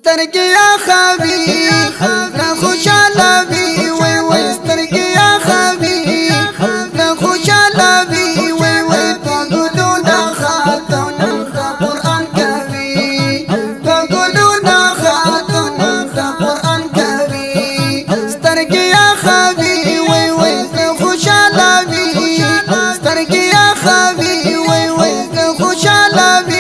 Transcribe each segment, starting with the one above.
سترګې اخوي نه خوشاله وي وای وای سترګې اخوي نه خوشاله وي وای وای په ګلونه خاتون د قرآن کوي په ګلونه خاتون د قرآن کوي سترګې اخوي وای وای نه خوشاله وي سترګې اخوي وای وای نه خوشاله وي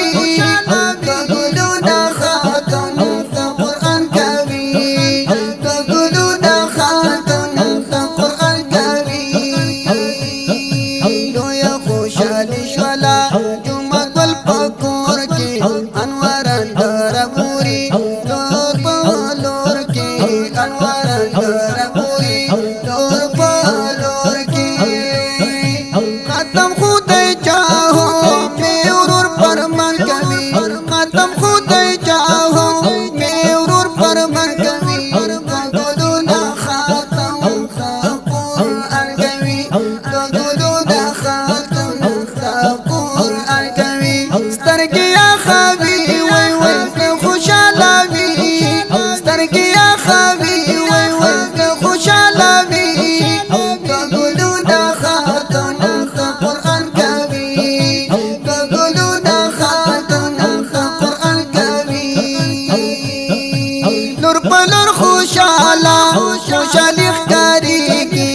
خوشالي ښکاريږي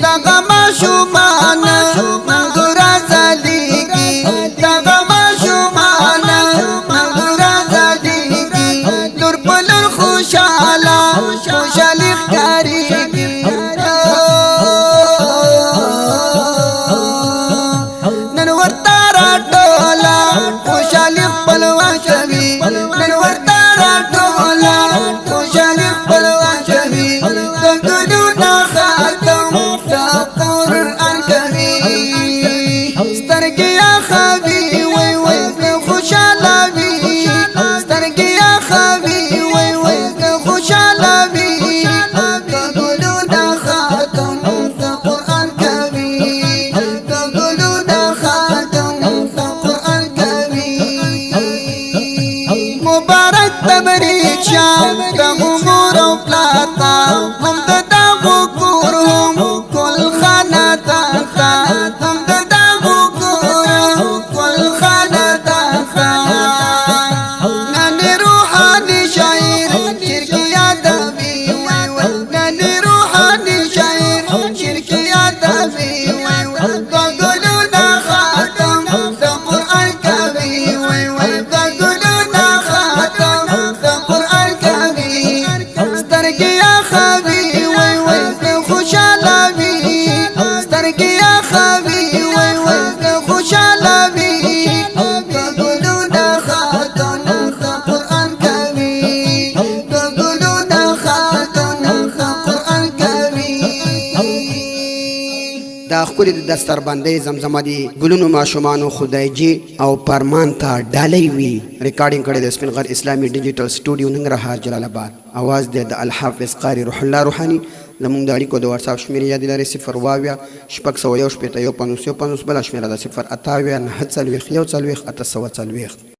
دغه ماشومان منګوره ځلېږي دغه ماشومان منګوره ځلېږي لور په لور خوشالي ښکاريږي نن ورته راټوله خوشالي خپلوان شوي نن ورته راټوله خوشالي خپلوان شوي د مور او پلاتا هم د دغو کور هم کل خاندان تا هم د دغو کور کل خاندان تا نن روحاني شاعر شرکی ادبي نن روحاني شاعر شرکی ادبي د ګلونه خاتم د قرآن کوي د ګلونه خاتم دا خپل د دستربندۍ زمزمه دي ګلونو ماشومانو خدای جی او پرمان ته ډالۍ وي ریکارډینګ کړی د سپین غر اسلامي ډیجیټل سټوډیو ننګرهار جلال آباد اواز د الحافظ قاری روح الله روحاني زموږ د اړیکو د واتساپ شمېرې یاد لرئ 0 واویا شپږ سوه یو شپېته یو پنځوس یو پنځوس بله شمېره ده 0 اتاویا 9 څلوېښت 1 څلوېښت 840